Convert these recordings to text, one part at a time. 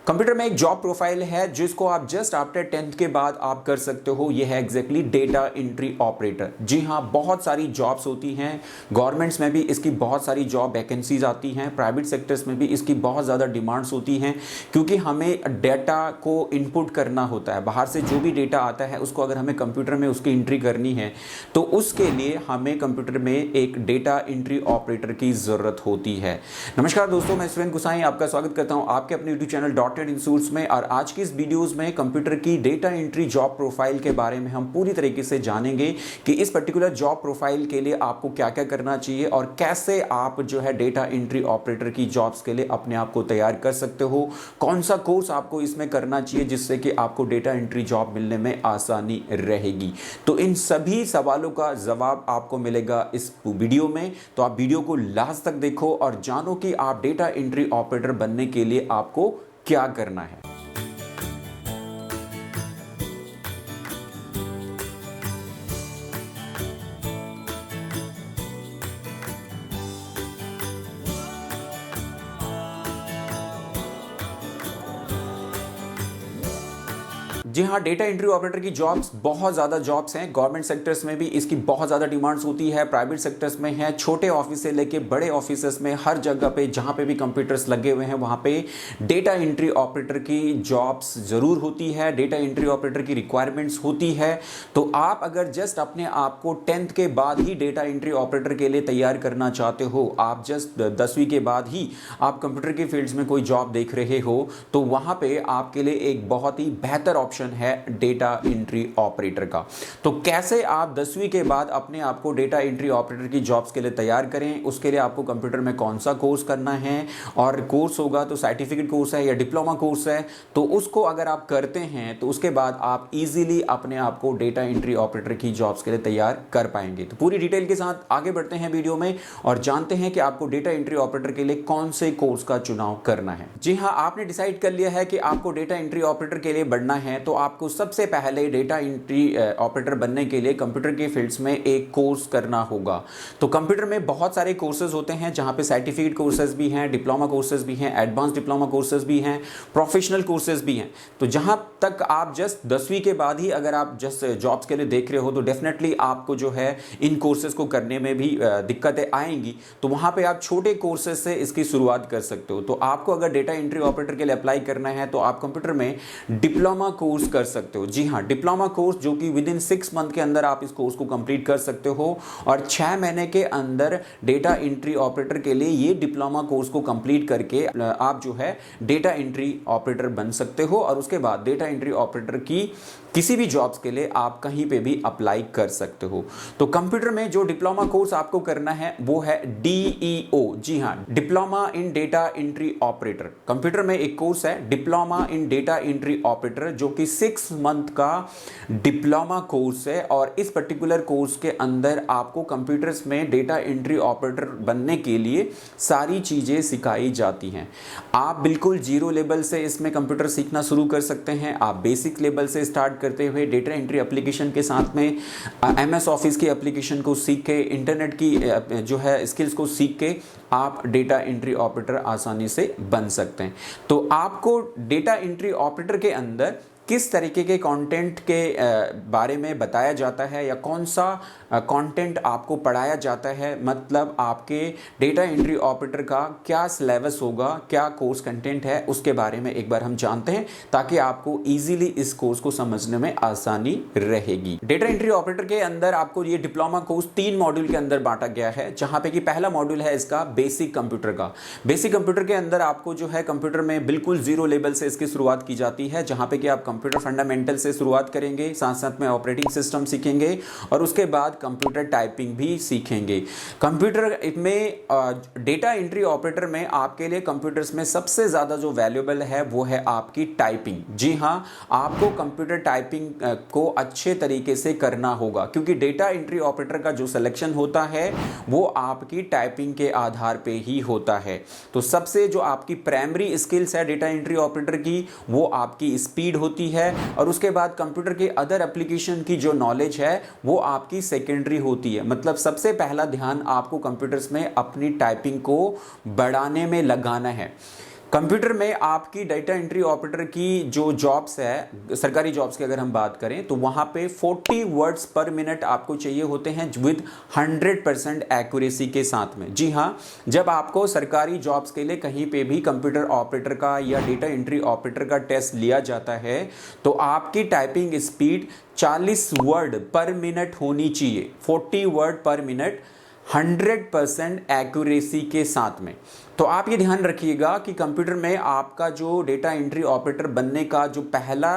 Computer में एक job profile है जिसको आप जस्ट आफ्टर 10th के बाद आप कर सकते हो। ये है एग्जैक्टली डेटा एंट्री ऑपरेटर। जी हाँ, बहुत सारी जॉब्स होती हैं। गवर्नमेंट्स में भी इसकी बहुत सारी जॉब वैकेंसीज आती हैं, प्राइवेट सेक्टर्स में भी इसकी बहुत ज़्यादा डिमांड्स होती हैं, क्योंकि हमें डेटा को इनपुट करना होता है। बाहर से जो भी डेटा आता है उसको अगर हमें कंप्यूटर में उसकी एंट्री करनी है तो उसके लिए हमें कंप्यूटर में एक डेटा एंट्री ऑपरेटर की ज़रूरत होती है। नमस्कार दोस्तों, मैं सुरेंद्र गुसाई आपका स्वागत करता हूं आपके अपने यूट्यूब चैनल डॉटेड इंस्टीट्यूट्स में। और आज की इस वीडियोस में कंप्यूटर की डेटा एंट्री जॉब प्रोफाइल के बारे में हम पूरी तरीके से जानेंगे कि इस पर्टिकुलर जॉब प्रोफाइल के लिए आपको क्या क्या करना चाहिए और कैसे आप जो है डेटा एंट्री ऑपरेटर की जॉब्स के लिए अपने आप को तैयार कर सकते हो। कौन सा कोर्स आपको इसमें करना चाहिए जिससे कि आपको डेटा एंट्री जॉब मिलने में आसानी रहेगी। तो इन सभी सवालों का जवाब आपको मिलेगा इस वीडियो में। तो आप वीडियो को लास्ट तक देखो और जानो कि आप डेटा एंट्री ऑपरेटर बनने के लिए आपको क्या करना है। जी हाँ, डेटा एंट्री ऑपरेटर की जॉब्स बहुत ज़्यादा जॉब्स हैं। गवर्नमेंट सेक्टर्स में भी इसकी बहुत ज़्यादा डिमांड्स होती है, प्राइवेट सेक्टर्स में है, छोटे ऑफिस से लेके बड़े ऑफिसेस में हर जगह पे जहाँ पे भी कंप्यूटर्स लगे हुए हैं वहाँ पे डेटा एंट्री ऑपरेटर की जॉब्स ज़रूर होती है, डेटा एंट्री ऑपरेटर की रिक्वायरमेंट्स होती है। तो आप अगर जस्ट अपने आप को 10th के बाद ही डेटा एंट्री ऑपरेटर के लिए तैयार करना चाहते हो, आप जस्ट 10वीं के बाद ही आप कंप्यूटर के फील्ड्स में कोई जॉब देख रहे हो, तो वहाँ पे आपके लिए एक बहुत ही बेहतर ऑप्शन है डेटा एंट्री ऑपरेटर का। तो कैसे आप 10वीं के बाद अपने आप को डेटा एंट्री ऑपरेटर की जॉब्स के लिए तैयार करें, उसके लिए आपको कंप्यूटर में कौन सा कोर्स करना है, और कोर्स होगा तो सर्टिफिकेट कोर्स है या डिप्लोमा कोर्स है, तो उसको अगर आप करते हैं तो उसके बाद आप इजीली अपने आप को डेटा एंट्री ऑपरेटर की जॉब्स के लिए तैयार कर पाएंगे। तो पूरी डिटेल के साथ आगे बढ़ते हैं वीडियो में और जानते हैं कि आपको डेटा एंट्री ऑपरेटर के लिए कौन से कोर्स का चुनाव करना है। जी हाँ, आपने डिसाइड कर लिया है कि आपको डेटा एंट्री ऑपरेटर के लिए बढ़ना है, तो आपको सबसे पहले डेटा एंट्री ऑपरेटर बनने के लिए कंप्यूटर के फील्ड्स में एक कोर्स करना होगा। तो कंप्यूटर में बहुत सारे कोर्सेज होते हैं, जहां पे सर्टिफिकेट कोर्सेज भी हैं, डिप्लोमा कोर्सेज भी हैं, एडवांस डिप्लोमा कोर्सेज भी हैं, प्रोफेशनल कोर्सेज भी हैं। तो जहां तक आप जस्ट 10वीं के बाद ही अगर आप जस्ट जॉब्स के लिए देख रहे हो तो डेफिनेटली आपको जो है इन कोर्सेज को करने में भी दिक्कतें आएंगी। तो वहां पे आप छोटे कोर्सेज से इसकी शुरुआत कर सकते हो। तो आपको अगर डेटा एंट्री ऑपरेटर के लिए अप्लाई करना है तो आप कंप्यूटर में डिप्लोमा कोर्स कर सकते हो। जी हाँ, डिप्लोमा कोर्स जो कि विद इन 6 मंथ के अंदर आप इस कोर्स को कंप्लीट कर सकते हो और 6 महीने के अंदर डेटा एंट्री ऑपरेटर के लिए ये डिप्लोमा कोर्स को कंप्लीट करके आप जो है डेटा एंट्री ऑपरेटर बन सकते हो। और उसके बाद डेटा एंट्री ऑपरेटर की किसी भी जॉब्स के लिए आप कहीं पे भी अप्लाई कर सकते हो। तो कंप्यूटर में जो डिप्लोमा कोर्स आपको करना है वो है DEO। जी हाँ, diploma in data entry operator. Computer में एक कोर्स है diploma in data entry operator, जो कि 6 मंथ का डिप्लोमा कोर्स है। और इस पर्टिकुलर कोर्स के अंदर आपको कंप्यूटर्स में डेटा एंट्री ऑपरेटर बनने के लिए सारी चीजें सिखाई जाती हैं। आप बिल्कुल जीरो लेवल से इसमें कंप्यूटर सीखना शुरू कर सकते हैं। आप बेसिक लेवल से स्टार्ट करते हुए डेटा एंट्री एप्लीकेशन के साथ में MS ऑफिस की एप्लीकेशन को सीख के, इंटरनेट की जो है स्किल्स को सीख के आप डेटा एंट्री ऑपरेटर आसानी से बन सकते हैं। तो आपको डेटा एंट्री ऑपरेटर के अंदर किस तरीके के कंटेंट के बारे में बताया जाता है या कौन सा कंटेंट आपको पढ़ाया जाता है, मतलब आपके डेटा एंट्री ऑपरेटर का क्या सिलेबस होगा, क्या कोर्स कंटेंट है, उसके बारे में एक बार हम जानते हैं ताकि आपको इजीली इस कोर्स को समझने में आसानी रहेगी। डेटा एंट्री ऑपरेटर के अंदर आपको ये डिप्लोमा कोर्स 3 मॉड्यूल के अंदर बांटा गया है, जहां पे कि पहला मॉड्यूल है इसका बेसिक कंप्यूटर का। बेसिक कंप्यूटर के अंदर आपको जो है कंप्यूटर में बिल्कुल जीरो लेवल से इसकी शुरुआत की जाती है, जहां पे कि आप कंप्यूटर फंडामेंटल से शुरुआत करेंगे, साथ साथ में ऑपरेटिंग सिस्टम सीखेंगे और उसके बाद कंप्यूटर टाइपिंग भी सीखेंगे। कंप्यूटर में डेटा एंट्री ऑपरेटर में आपके लिए कंप्यूटर्स में सबसे ज़्यादा जो वैल्यूएबल है वो है आपकी टाइपिंग। जी हाँ, आपको कंप्यूटर टाइपिंग को अच्छे तरीके से करना होगा, क्योंकि डेटा एंट्री ऑपरेटर का जो सिलेक्शन होता है वो आपकी टाइपिंग के आधार पे ही होता है। तो सबसे जो आपकी प्राइमरी स्किल्स है डेटा एंट्री ऑपरेटर की, वो आपकी स्पीड होती है, और उसके बाद कंप्यूटर के अदर एप्लीकेशन की जो नॉलेज है वो आपकी सेकेंडरी होती है। मतलब सबसे पहला ध्यान आपको कंप्यूटर्स में अपनी टाइपिंग को बढ़ाने में लगाना है। कंप्यूटर में आपकी डाटा एंट्री ऑपरेटर की जो जॉब्स है, सरकारी जॉब्स की अगर हम बात करें तो वहां पे 40 वर्ड्स पर मिनट आपको चाहिए होते हैं विद 100% एक्यूरेसी के साथ में। जी हाँ, जब आपको सरकारी जॉब्स के लिए कहीं पे भी कंप्यूटर ऑपरेटर का या डेटा एंट्री ऑपरेटर का टेस्ट लिया जाता है तो आपकी टाइपिंग स्पीड 40 वर्ड पर मिनट होनी चाहिए, 40 वर्ड पर मिनट 100% एक्यूरेसी के साथ में। तो आप ये ध्यान रखिएगा कि कंप्यूटर में आपका जो डेटा एंट्री ऑपरेटर बनने का जो पहला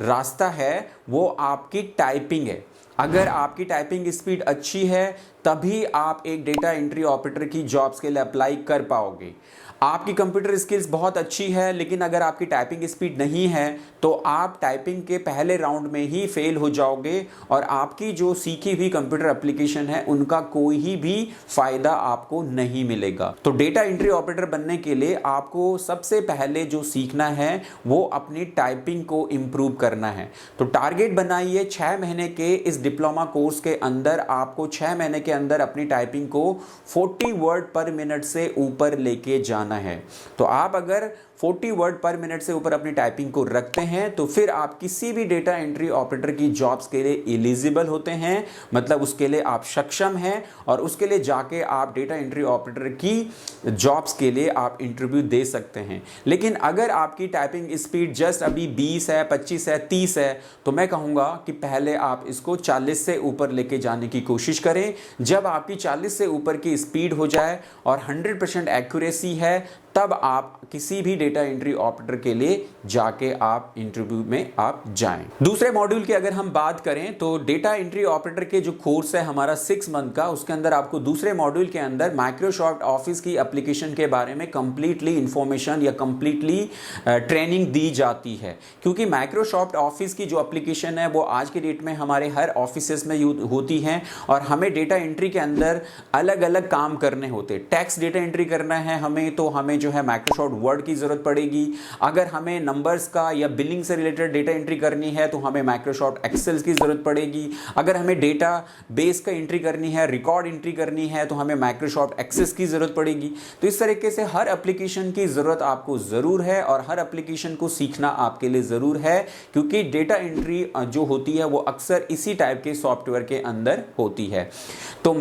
रास्ता है वो आपकी टाइपिंग है। अगर आपकी टाइपिंग स्पीड अच्छी है तभी आप एक डेटा एंट्री ऑपरेटर की जॉब्स के लिए अप्लाई कर पाओगे। आपकी कंप्यूटर स्किल्स बहुत अच्छी है लेकिन अगर आपकी टाइपिंग स्पीड नहीं है तो आप टाइपिंग के पहले राउंड में ही फेल हो जाओगे और आपकी जो सीखी हुई कंप्यूटर एप्लीकेशन है उनका कोई ही भी फायदा आपको नहीं मिलेगा। तो डेटा एंट्री ऑपरेटर बनने के लिए आपको सबसे पहले जो सीखना है वो अपनी टाइपिंग को इंप्रूव करना है। तो टारगेट बनाइए 6 महीने के इस डिप्लोमा कोर्स के अंदर आपको 6 महीने के अंदर अपनी टाइपिंग को 40 वर्ड पर मिनट से ऊपर लेके जाना है। तो आप अगर 40 वर्ड पर मिनट से ऊपर अपनी टाइपिंग को रखते हैं तो फिर आप किसी भी डेटा एंट्री ऑपरेटर की जॉब्स के लिए एलिजिबल होते हैं, मतलब उसके लिए आप सक्षम हैं और उसके लिए जाके आप डेटा एंट्री ऑपरेटर की जॉब्स के लिए आप इंटरव्यू दे सकते हैं। लेकिन अगर आपकी टाइपिंग स्पीड जस्ट अभी 20 है, 25 है, 30 है तो मैं कहूँगा कि पहले आप इसको 40 से ऊपर लेके जाने की कोशिश करें। जब आपकी 40 से ऊपर की स्पीड हो जाए और 100% एक्यूरेसी है तब आप किसी भी डेटा एंट्री ऑपरेटर के लिए जाके आप इंटरव्यू में आप जाएं। दूसरे मॉड्यूल की अगर हम बात करें तो डेटा एंट्री ऑपरेटर के जो कोर्स है हमारा 6 मंथ का, उसके अंदर आपको दूसरे मॉड्यूल के अंदर माइक्रोसॉफ्ट ऑफिस की एप्लीकेशन के बारे में कंप्लीटली इंफॉर्मेशन या कंप्लीटली ट्रेनिंग दी जाती है। क्योंकि माइक्रोसॉफ्ट ऑफिस की जो एप्लीकेशन है वो आज के डेट में हमारे हर ऑफिस में होती है और हमें डेटा एंट्री के अंदर अलग अलग काम करने होते हैं। टैक्स डेटा एंट्री करना है हमें तो हमें जो है माइक्रोसॉफ्ट वर्ड की जरूरत पड़ेगी। अगर हमें नंबर्स का या बिलिंग से रिलेटेड डेटा एंट्री करनी है तो हमें माइक्रोसॉफ्ट एक्सेल की जरूरत पड़ेगी। अगर हमें डेटा बेस का एंट्री करनी है, रिकॉर्ड एंट्री करनी है तो हमें माइक्रोसॉफ्ट एक्सेस की जरूरत पड़ेगी। तो इस तरीके से हर एप्लीकेशन की जरूरत आपको जरूर है और हर एप्लीकेशन को सीखना आपके लिए जरूर है क्योंकि डेटा एंट्री जो होती है वो अक्सर इसी टाइप के सॉफ्टवेयर के अंदर होती है। तो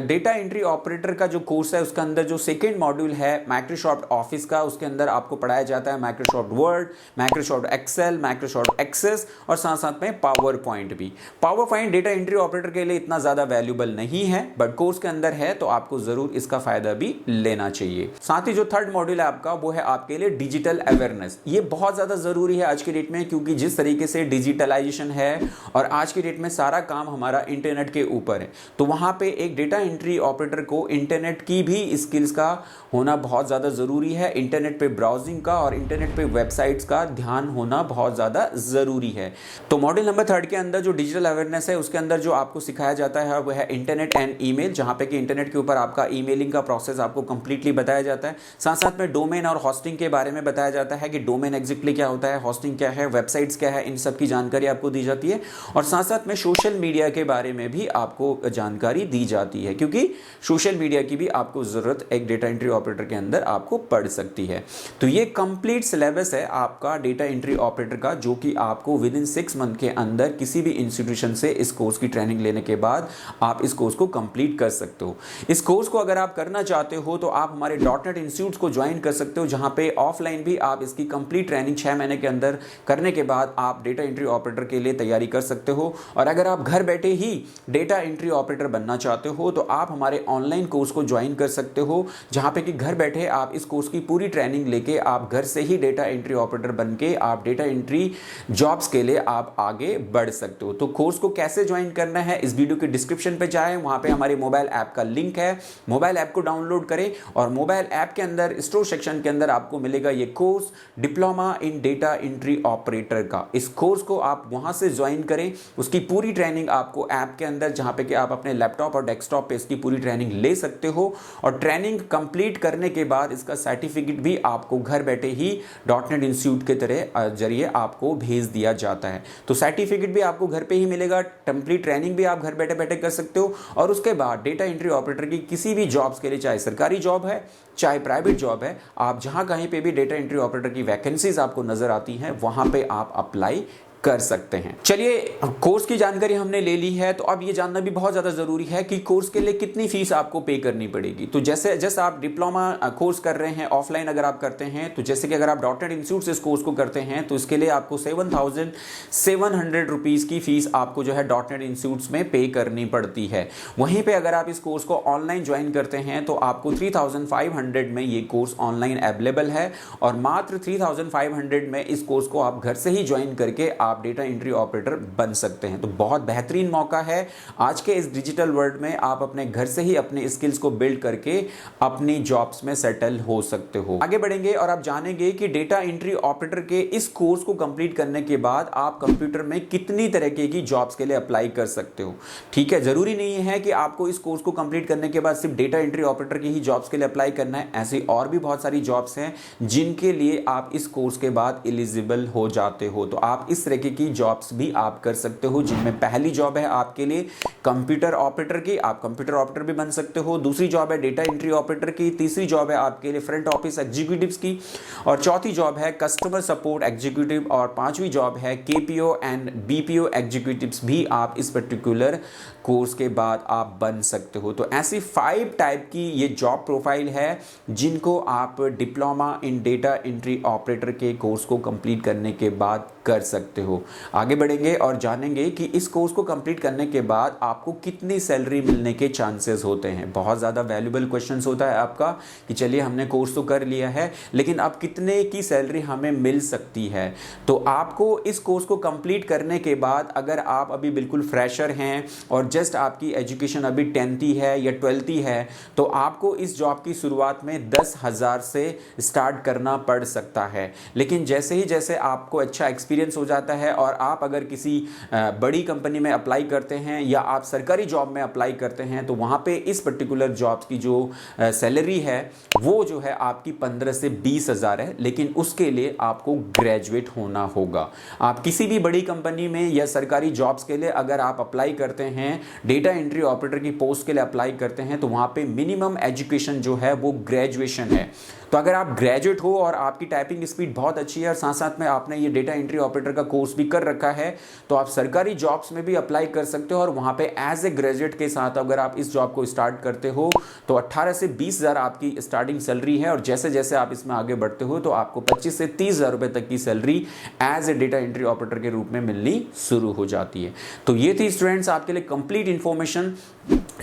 डेटा एंट्री ऑपरेटर का जो कोर्स है उसके अंदर जो सेकेंड मॉड्यूल है माइक्रोसॉफ्ट ऑफिस का, उसके अंदर आपको पढ़ाया जाता है Microsoft Word, Microsoft Excel, Microsoft Access और साथ साथ में पावर पॉइंट भी। PowerPoint data entry operator के लिए इतना ज्यादा वैल्यूबल नहीं है बट कोर्स के अंदर है तो आपको जरूर इसका फायदा भी लेना चाहिए। साथ ही जो थर्ड मॉड्यूल है आपका वो है आपके लिए डिजिटल अवेयरनेस। ये बहुत ज्यादा जरूरी है आज के डेट में क्योंकि जिस तरीके से डिजिटलाइजेशन है और आज के डेट में सारा काम हमारा इंटरनेट के ऊपर है तो वहां पे एक डेटा एंट्री ऑपरेटर को इंटरनेट की भी स्किल्स का होना बहुत ज्यादा जरूरी है। इंटरनेट पे ब्राउजिंग का और इंटरनेट पे वेबसाइट्स का ध्यान होना बहुत ज्यादा जरूरी है। तो मॉड्यूल नंबर 3 के अंदर जो डिजिटल अवेयरनेस है उसके अंदर जो आपको सिखाया जाता है वो है इंटरनेट एंड ईमेल, जहां पे कि इंटरनेट के ऊपर आपका ईमेलिंग का प्रोसेस आपको कंप्लीटली बताया जाता है। साथ साथ में डोमेन और होस्टिंग के बारे में बताया जाता है कि डोमेन एग्जैक्टली क्या होता है, होस्टिंग क्या है, वेबसाइट्स क्या है, इन सब की जानकारी आपको दी जाती है। और साथ साथ में सोशल मीडिया के बारे में भी आपको जानकारी दी जाती है क्योंकि सोशल मीडिया की भी आपको जरूरत एक डेटा एंट्री ऑपरेटर के अंदर आपको पड़ सकती है। तो ये कंप्लीट सिलेबस है आपका डेटा एंट्री ऑपरेटर का जो कि आपको विद इन 6 मंथ के अंदर किसी भी इंस्टीट्यूशन से इस कोर्स की ट्रेनिंग लेने के बाद आप इस कोर्स को कंप्लीट कर सकते हो। इस कोर्स को अगर आप करना चाहते हो तो आप हमारे .NET इंस्टीट्यूट को ज्वाइन कर सकते हो जहां पे ऑफलाइन भी आप इसकी कंप्लीट ट्रेनिंग 6 महीने के अंदर करने के बाद आप डेटा एंट्री ऑपरेटर के लिए तैयारी कर सकते हो। और अगर आप घर बैठे ही डेटा एंट्री ऑपरेटर बनना चाहते हो तो आप हमारे ऑनलाइन कोर्स को ज्वाइन कर सकते हो जहां पे कि घर बैठे आप इस कोर्स की पूरी ट्रेनिंग लेके आप घर से ही डेटा एंट्री ऑपरेटर बनके आप डेटा एंट्री जॉब्स के लिए आप आगे बढ़ सकते हो। तो कोर्स को कैसे ज्वाइन करना है इस वीडियो के डिस्क्रिप्शन पे जाएं, वहां पे हमारे मोबाइल ऐप का लिंक है। मोबाइल ऐप को डाउनलोड करें और मोबाइल ऐप के अंदर स्टोर सेक्शन के अंदर आपको मिलेगा ये course diploma in data entry operator का। इस कोर्स को आप वहां से ज्वाइन करें, उसकी पूरी ट्रेनिंग आपको ऐप के अंदर जहां पे कि आप अपने लैपटॉप और डेस्कटॉप पे इसकी पूरी ट्रेनिंग ले सकते हो और ट्रेनिंग कंप्लीट करने के बाद इसका सर्टिफिकेट भी आपको घर बैठे ही डॉटनेट इंस्टीट्यूट के तरह जरिए आपको भेज दिया जाता है। तो सर्टिफिकेट भी आपको घर पे ही मिलेगा, कंप्लीट ट्रेनिंग भी आप घर बैठे बैठे कर सकते हो। और उसके बाद डेटा एंट्री ऑपरेटर की किसी भी जॉब्स के लिए, चाहे सरकारी जॉब है चाहे प्राइवेट जॉब है, आप जहां कहीं पे भी डेटा एंट्री ऑपरेटर की वैकेंसीज आपको नजर आती हैं वहां पे आप अप्लाई कर सकते हैं। चलिए, कोर्स की जानकारी हमने ले ली है, तो अब ये जानना भी बहुत ज़्यादा ज़रूरी है कि कोर्स के लिए कितनी फीस आपको पे करनी पड़ेगी। तो जैसे आप डिप्लोमा कोर्स कर रहे हैं ऑफलाइन अगर आप करते हैं, तो जैसे कि अगर आप डॉटनेट इंस्टीट्यूट से इस कोर्स को करते हैं तो इसके लिए आपको 7,700 रुपीज़ की फीस आपको जो है डॉटनेट इंस्टीट्यूट में पे करनी पड़ती है। वहीं पर अगर आप इस कोर्स को ऑनलाइन ज्वाइन करते हैं तो आपको 3,500 में ये कोर्स ऑनलाइन अवेलेबल है, और मात्र 3,500 में इस कोर्स को आप घर से ही ज्वाइन करके आप डेटा एंट्री ऑपरेटर बन सकते हैं। तो बहुत बेहतरीन मौका है आज के इस डिजिटल वर्ल्ड में, आप अपने घर से ही अपने स्किल्स को बिल्ड करके अपनी जॉब्स में सेटल हो सकते हो। आगे बढ़ेंगे और आप जानेंगे कि डेटा एंट्री ऑपरेटर के इस कोर्स को कंप्लीट करने के बाद आप कंप्यूटर में कितनी तरीके की जॉब्स के लिए अप्लाई कर सकते हो। ठीक है, जरूरी नहीं है कि आपको इस कोर्स को कंप्लीट करने के बाद सिर्फ डेटा एंट्री ऑपरेटर की ही जॉब्स के लिए अप्लाई करना है। ऐसी और भी बहुत सारी जॉब्स हैं जिनके लिए आप इस कोर्स के बाद एलिजिबल हो जाते हो। तो आप इस तरह की जॉब्स भी आप कर सकते हो, जिनमें पहली जॉब है आपके लिए कंप्यूटर ऑपरेटर की, आप कंप्यूटर ऑपरेटर भी बन सकते हो। दूसरी जॉब है डेटा एंट्री ऑपरेटर की, तीसरी जॉब है आपके लिए फ्रंट ऑफिस एग्जीक्यूटिव्स की, और चौथी जॉब है कस्टमर सपोर्ट एग्जीक्यूटिव, और पांचवी जॉब है केपीओ एंड बीपीओ एग्जीक्यूटिव्स भी आप इस पर्टिकुलर कोर्स के बाद आप बन सकते हो। तो ऐसी 5 टाइप की ये जॉब प्रोफाइल है जिनको आप diploma in data entry operator के कोर्स को कंप्लीट करने के बाद कर सकते हो। आगे बढ़ेंगे और जानेंगे कि इस कोर्स को कंप्लीट करने के बाद आपको कितनी सैलरी मिलने के चांसेस होते हैं। बहुत ज़्यादा वैल्यूबल क्वेश्चंस होता है आपका कि चलिए हमने कोर्स तो कर लिया है, लेकिन अब कितने की सैलरी हमें मिल सकती है। तो आपको इस कोर्स को कंप्लीट करने के बाद, अगर आप अभी बिल्कुल फ्रेशर हैं और जस्ट आपकी एजुकेशन अभी 10th है या 12th है, तो आपको इस जॉब की शुरुआत में 10,000 से स्टार्ट करना पड़ सकता है। लेकिन जैसे ही जैसे आपको अच्छा एक्सपीरियंस हो जाता है और आप अगर किसी बड़ी कंपनी में अप्लाई करते हैं या आप सरकारी जॉब में अप्लाई करते हैं, तो वहाँ पे इस पर्टिकुलर जॉब्स की जो सैलरी है वो जो है आपकी 15 से 20,000 है। लेकिन उसके लिए आपको ग्रेजुएट होना होगा। आप किसी भी बड़ी कंपनी में या सरकारी जॉब्स के लिए अगर आप अप्लाई करते हैं, डेटा एंट्री ऑपरेटर की पोस्ट के लिए अप्लाई करते हैं, तो वहाँ पे मिनिमम एजुकेशन जो है वो ग्रेजुएशन है। तो अगर आप ग्रेजुएट हो और आपकी टाइपिंग स्पीड बहुत अच्छी है और साथ साथ में आपने ये डेटा एंट्री ऑपरेटर का कोर्स भी कर रखा है, तो आप सरकारी जॉब्स में भी अप्लाई कर सकते हो। और वहाँ पे एज ए ग्रेजुएट के साथ अगर आप इस जॉब को स्टार्ट करते हो तो 18 से 20,000 आपकी स्टार्टिंग सैलरी है, और जैसे जैसे आप इसमें आगे बढ़ते हो तो आपको 25 से 30,000 रुपये तक की salary as a data entry operator के रूप में मिलनी शुरू हो जाती है। तो ये थी स्टूडेंट्स आपके लिए complete information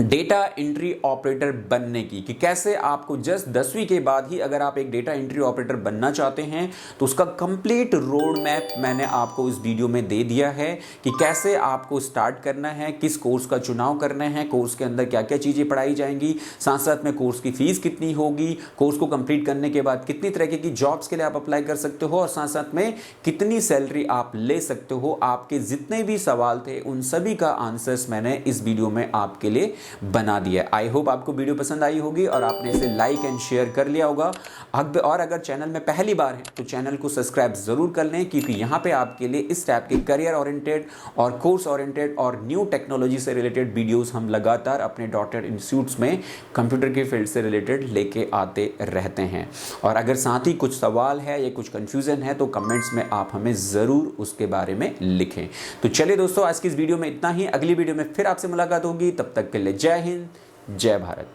data entry operator बनने की, कि कैसे आपको जस्ट 10वीं के बाद ही अगर आप एक डेटा एंट्री ऑपरेटर बनना चाहते हैं तो उसका कंप्लीट रोड मैप मैंने आपको इस वीडियो में दे दिया है कि कैसे आपको स्टार्ट करना है, किस कोर्स का चुनाव करना है, कोर्स के अंदर क्या क्या चीज़ें पढ़ाई जाएंगी, साथ साथ में कोर्स की फीस कितनी होगी, कोर्स को कंप्लीट करने के बाद कितनी तरह की जॉब्स के लिए आप अप्लाई कर सकते हो, और साथ साथ में कितनी सैलरी आप ले सकते हो। आपके जितने भी सवाल थे उन सभी का आंसर्स मैंने इस वीडियो में आपके लिए बना दिया। आई होप आपको वीडियो पसंद आई होगी और आपने इसे लाइक एंड शेयर कर लिया होगा। और अगर चैनल में पहली बार है तो चैनल को सब्सक्राइब जरूर कर लें, क्योंकि यहाँ पे आपके लिए इस टाइप के करियर ओरिएंटेड और कोर्स ओरिएंटेड और न्यू टेक्नोलॉजी से रिलेटेड वीडियोस हम लगातार अपने डॉटनेट इंस्टीट्यूट्स में कंप्यूटर के फील्ड से रिलेटेड लेके आते रहते हैं। और अगर साथ ही कुछ सवाल है या कुछ कंफ्यूजन है तो कमेंट्स में आप हमें ज़रूर उसके बारे में लिखें। तो चलिए दोस्तों, आज की इस वीडियो में इतना ही। अगली वीडियो में फिर आपसे मुलाकात होगी, तब तक के लिए जय हिंद, जय भारत।